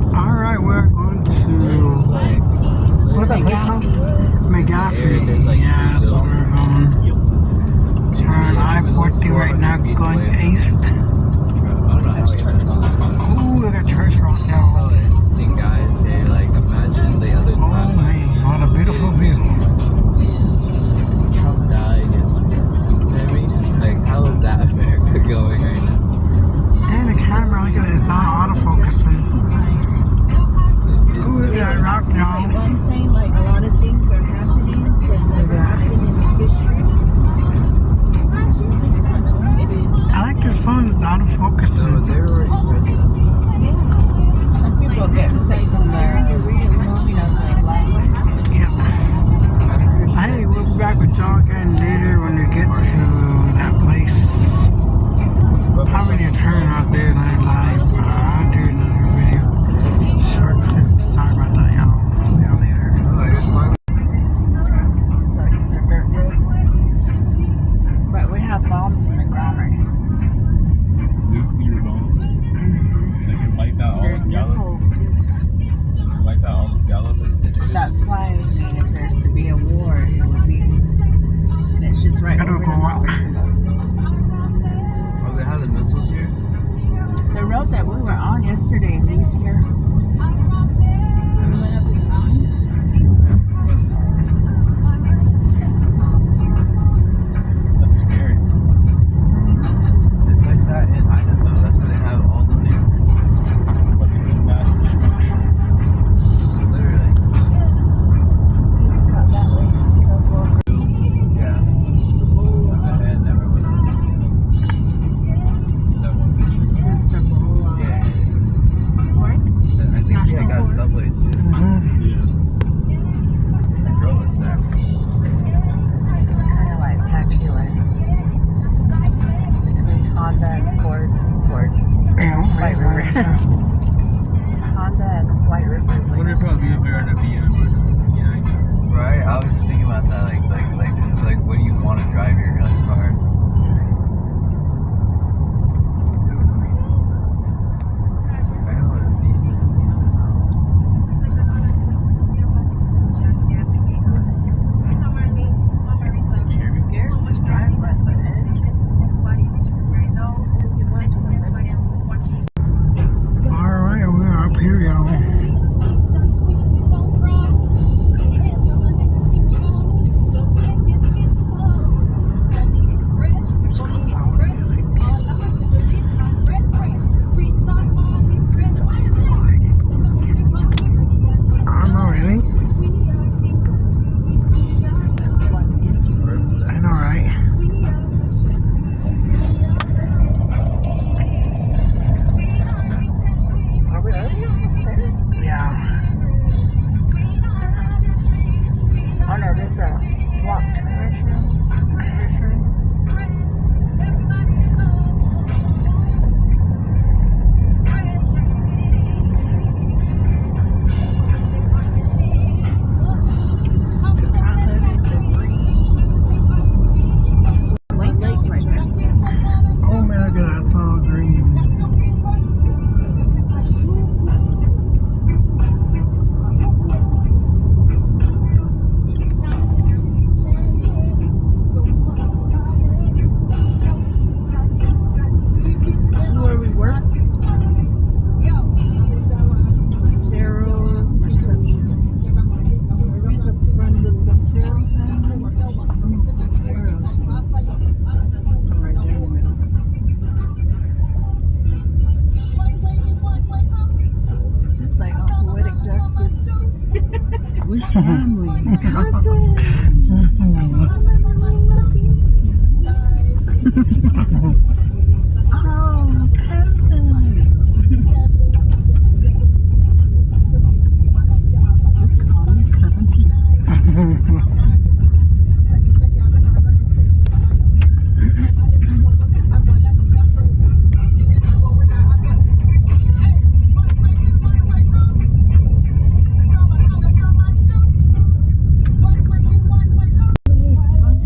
Alright, we're going to... What's that place called? Mcgaffee. Yeah, that's where we're going. We're on I-40 right now, going east. That's church rock. Ooh, we got church rock now. So interesting, guys. Hey, like, imagine the other time. Oh, man, what a beautiful view. Trump died yesterday. You know what I mean? Like, how is that America going right now? And the camera, look at it, it's on autofocusing. Ooh, we got rock now. What I'm saying, like, a lot of things are happening that's never happened in history. I like this phone, it's So autofocusing. they were already president. Some people get sick from their moving of their language. Yeah. Hey, we'll be back with y'all again later when we get to that place. Probably need to turn out there and I'm live. I'll do another video. Short clip. Sorry about that, y'all. See y'all later. But we have bombs in the ground right now. Nuclear bombs. They can wipe out all There's of Gallup. missiles too. Wipe out all of Gallup. That's why if there's to be a war, it would be. And it's just right Gotta over go the mountain. Oh, they have the missiles here? The road that we were on yesterday leads here. We went up the mountain. That's scary. It's like that in Idaho. That's where they have all the nukes. Weapons of mass destruction. Literally. Cut that way to see those little Yeah. And everyone. That one picture. Yeah. Forks. I think they got Subway too. Mm-hmm. They drove us there. It's kind of like patchy land. Between Honda and Ford. Yeah, White River. Honda and White River is What like. if probably if we were in a BM or yeah. Right? I was just thinking about that. Like this is like, what do you want to drive your car? I know a decent amount. Scared to drive by the edge. Alright, we're up here, y'all. It's cloudy, I think. I don't know, really. I know, right? Are we already almost there? Yeah. Oh no, there's a walk to restroom. Lakes right there. Oh man, look at that, it's all green. This is where we work. Tarot reception. Are we the friend of the tarot family? The tarots. Oh, right there in the middle. Just like our poetic justice. We family. Cousin. Oh, cousin. Just call me Cousin Pete.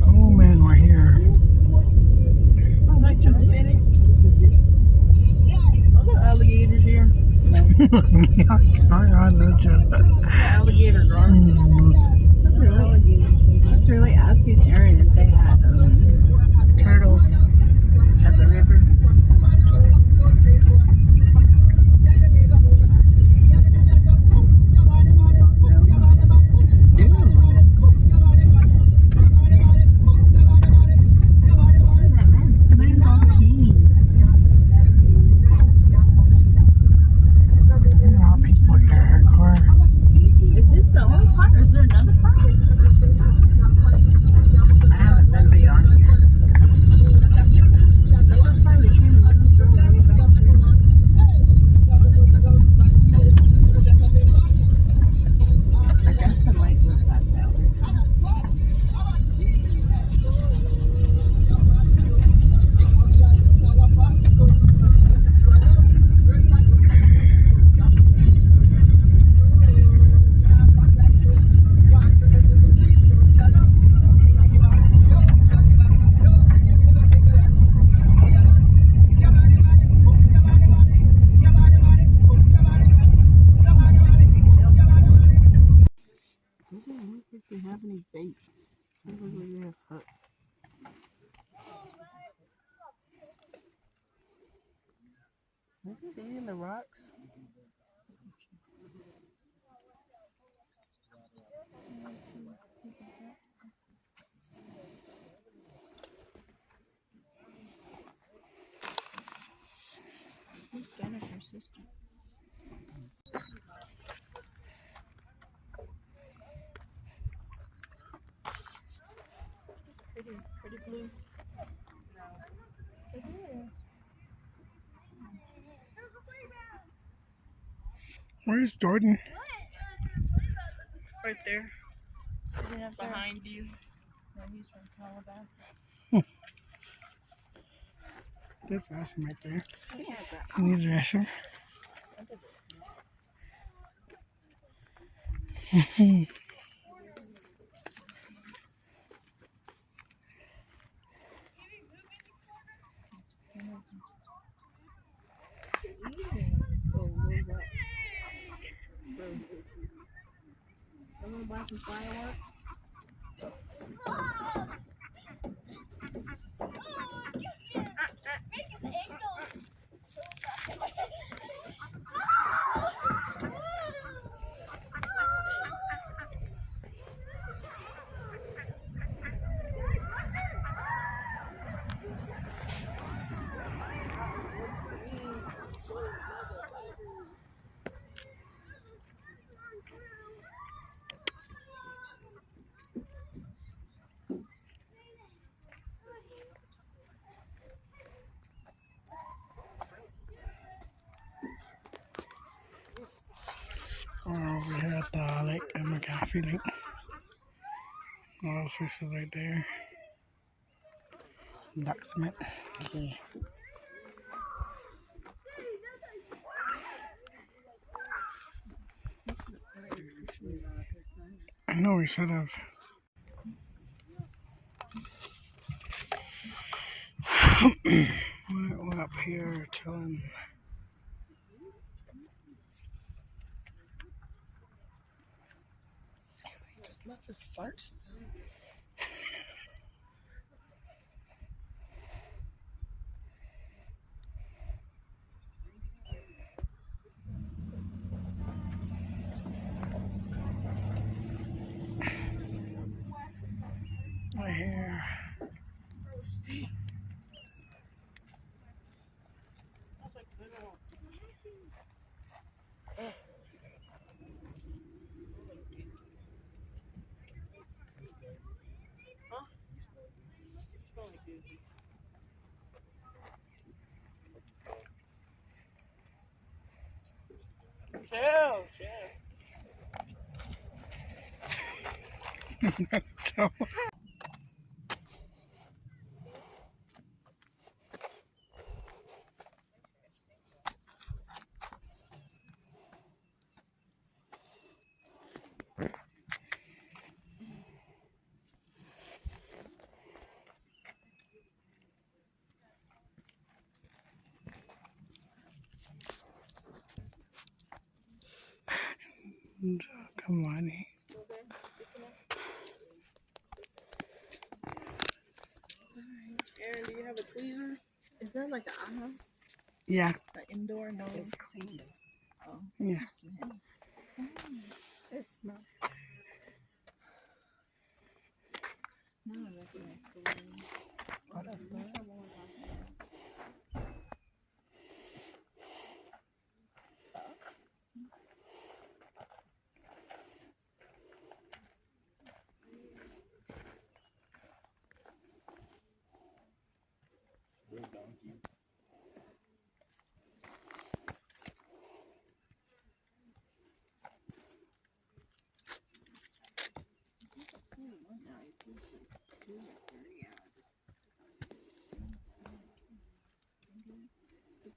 Oh man, we're I know The alligator garden. Mm, That's really asking Aaron if they had turtles at the river. Man's all keen. you know how people get hardcore. Is this the only part or is there another part? I haven't been beyond here. The first time we came, we drove way back here. I guess the light was back that way too. I don't think we have any bait. Doesn't look like we have hook. Is it in the rocks? Who's Jennifer's sister? It's pretty, pretty blue. It is. Where's Jordan? Right there. Behind you. No, he's from Calabasas. That's awesome right there. Yeah, You need a restroom. I'm gonna buy some fireworks. We're over here at the lake, Mcgaffee lake. All those fishes right there. Duck cement. Okay. I know we should have. We're up here chilling. Just left this farts. Right here. Chill. Come on. Aaron, do you have a tweezer? Is that like an outhouse? Yeah. An indoor? No. It's clean. Oh. Yeah. It smells. No, I recognize the room. Oh, that's good.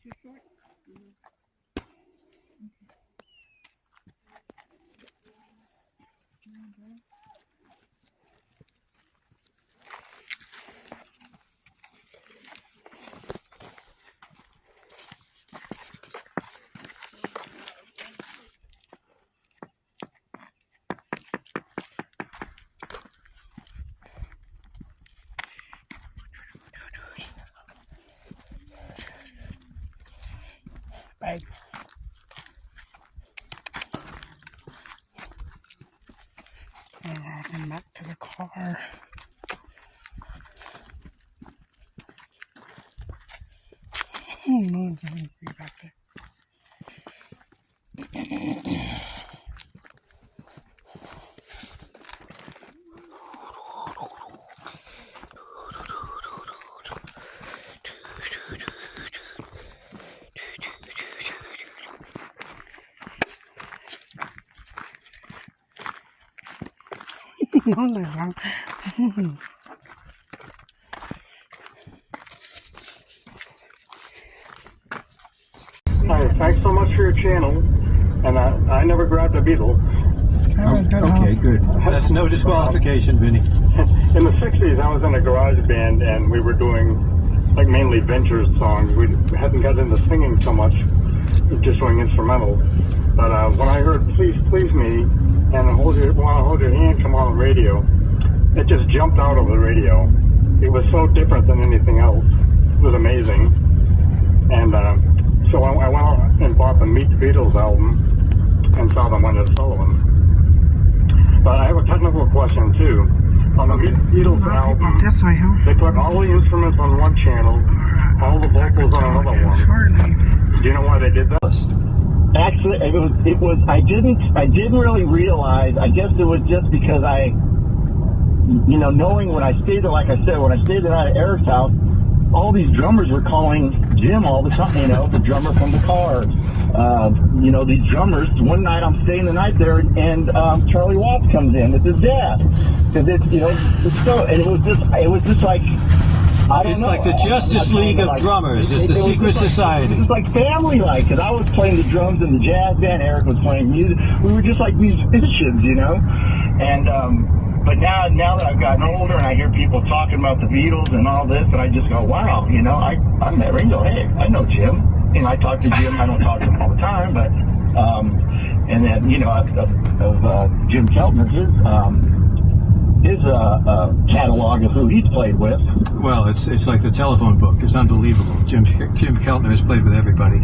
Too short? Bye. And we're walking back to the car. Oh no, it's hungry back there. No, there's one. Hi, thanks so much for your channel. And I never grabbed a beetle. Okay, good. That's no disqualification, Vinny. In the 60s, I was in a garage band and we were doing like mainly Ventures songs. We hadn't got into singing so much, just doing instrumental. But when I heard Please Please Me and Want to Hold Your Hand come on the radio, it just jumped out of the radio. It was so different than anything else. It was amazing. And so I went out and bought the Meet the Beatles album and saw them when it's Sullivan. But I have a technical question too. On the Meet the Beatles album, This way, huh? they put all the instruments on one channel, all the vocals on another one. Do you know why they did that? Actually, it was. I didn't really realize. I guess it was just because knowing when I stayed there, like I said, when I stayed the night at Eric's house, all these drummers were calling Jim all the time. The drummer from the Cars. These drummers. One night I'm staying the night there, and Charlie Watts comes in with his dad. Because it's so, and it was just like. It's like the Justice League of Drummers. It's the secret society. It's like family-like, because I was playing the drums in the jazz band, Eric was playing music. We were just like musicians, And but now that I've gotten older and I hear people talking about the Beatles and all this, and I just go, wow, I met Ringo. Hey, I know Jim. I talk to Jim. I don't talk to him all the time, but and then of Jim Keltner, his catalog of who he's played with. Well, it's like the telephone book. It's unbelievable. Jim Keltner has played with everybody.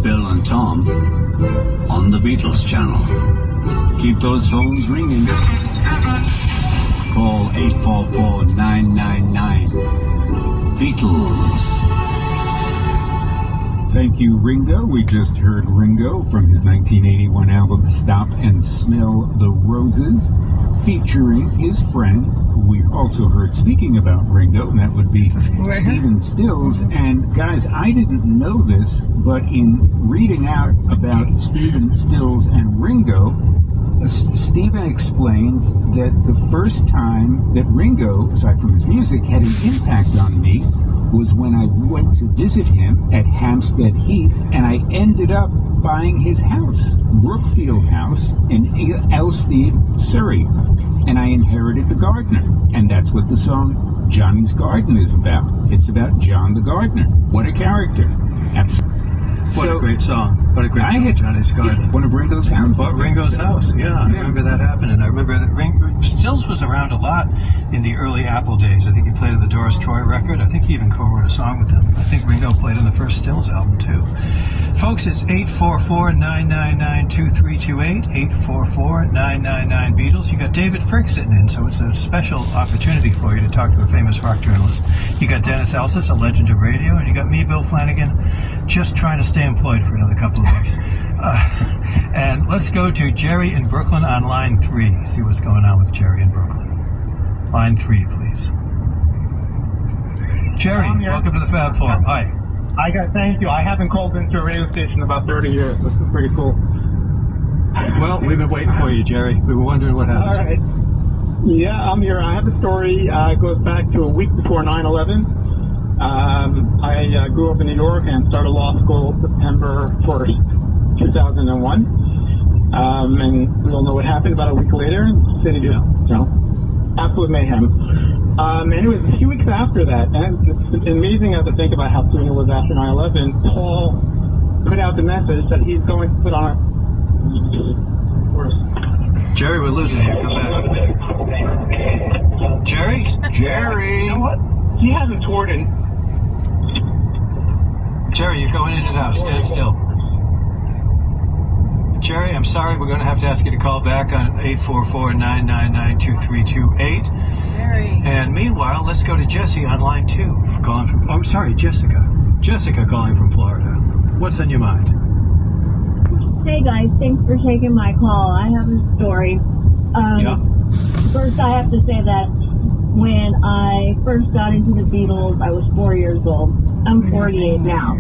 Bill and Tom on the Beatles channel. Keep those phones ringing. call 844-999. Beatles. Thank you, Ringo. We just heard Ringo from his 1981 album Stop and Smell the Roses, featuring his friend, who we also heard speaking about Ringo, and that would be Stephen Stills. And guys, I didn't know this, but in reading out about Stephen Stills and Ringo, Stephen explains that the first time that Ringo, aside from his music, had an impact on me was when I went to visit him at Hampstead Heath, and I ended up buying his house, Brookfield House, in Elstead, Surrey. And I inherited the gardener. And that's what the song Johnny's Garden is about. It's about John the gardener. What a character. Absolutely. What a great song. What a great song, Johnny's Garden. One of Ringo's houses. Bought Ringo's house, yeah. I remember that happening. I remember that Stills was around a lot in the early Apple days. I think he played on the Doris Troy record. I think he even co-wrote a song with them. I think Ringo played on the first Stills album, too. Folks, it's 844-999-2328, 844-999-Beatles. You got David Frick sitting in, so it's a special opportunity for you to talk to a famous rock journalist. You got Dennis Elsas, a legend of radio, and you got me, Bill Flanagan, just trying to stay employed for another couple of weeks. And let's go to Jerry in Brooklyn on line 3. See what's going on with Jerry in Brooklyn. Line 3, please. Jerry, welcome to the Fab Forum. Hi. Thank you. I haven't called into a radio station in about 30 years. This is pretty cool. Well, we've been waiting for you, Jerry. We were wondering what happened. All right. Yeah, I'm here. I have a story. It goes back to a week before 9/11. I grew up in New York and started law school September 1st, 2001. And we all know what happened about a week later. The city just, absolute mayhem. And it was a few weeks after that, and it's amazing to think about how soon it was after 9/11. Paul put out the message that he's going to put on. Jerry, we're losing you. Come back. Jerry? Jerry! You know what? He hasn't toured in. Jerry, you're going in and out. Stand still. Jerry, I'm sorry. We're going to have to ask you to call back on 844-999-2328. And meanwhile, let's go to Jesse on line 2. Calling from, oh, sorry, Jessica. Jessica calling from Florida. What's on your mind? Hey guys, thanks for taking my call. I have a story. First, I have to say that when I first got into the Beatles, I was 4 years old. I'm 48 now.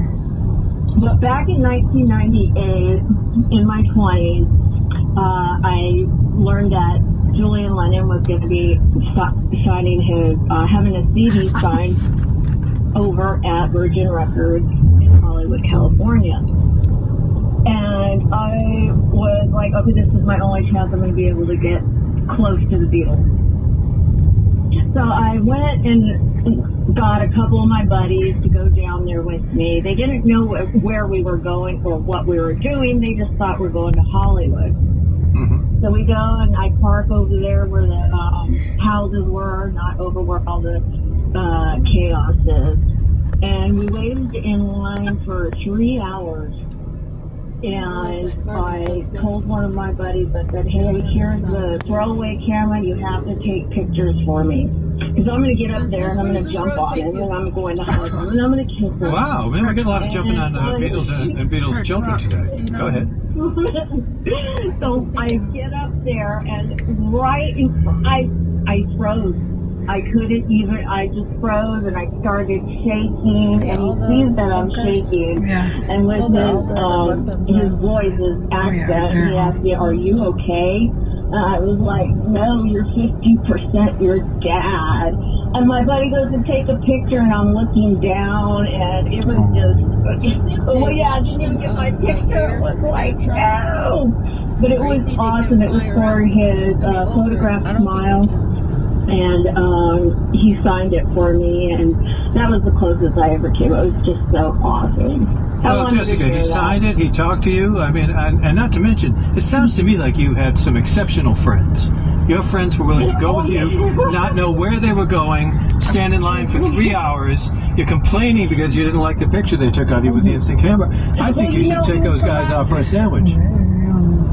But back in 1998, in my 20s, I learned that Julian Lennon was going to be signing his, having a CD signed over at Virgin Records in Hollywood, California. And I was like, okay, this is my only chance I'm going to be able to get close to the Beatles. So I went and got a couple of my buddies to go down there with me. They didn't know where we were going or what we were doing. They just thought we're going to Hollywood. Mm-hmm. So we go and I park over there where the houses were, not over where all the chaos is. And we waited in line for 3 hours. And I told one of my buddies, I said, hey, here's the throwaway camera. You have to take pictures for me. Because I'm going to get up there and I'm going to jump on it. And I'm going to hug them and I'm going to kiss them. Wow, man, we get a lot of jumping on Beatles and Beatles children today. Go ahead. So I get up there and I froze. I couldn't even, I just froze and I started shaking and he sees that I'm shaking. Yeah. And with his voice, his accent, he asked me, are you okay? And I was like, no, you're 50% your dad. And my buddy goes to take a picture and I'm looking down and it was just, oh yeah, I didn't even get my picture. It was like, no. But it was awesome. It was for his photograph Smile. And he signed it for me, and that was the closest I ever came. It was just so awesome. Well, Jessica, he signed it, he talked to you. I mean, and not to mention, it sounds to me like you had some exceptional friends. Your friends were willing to go with you, not know where they were going, stand in line for 3 hours. You're complaining because you didn't like the picture they took of you with the instant camera. I think you should take those guys out for a sandwich.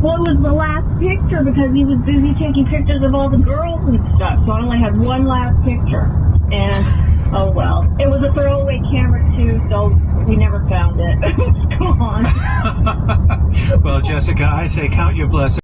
Well, it was the last picture because he was busy taking pictures of all the girls and stuff. So I only had one last picture. And, oh well. It was a throwaway camera too, so we never found it. It was gone. Well, Jessica, I say count your blessings.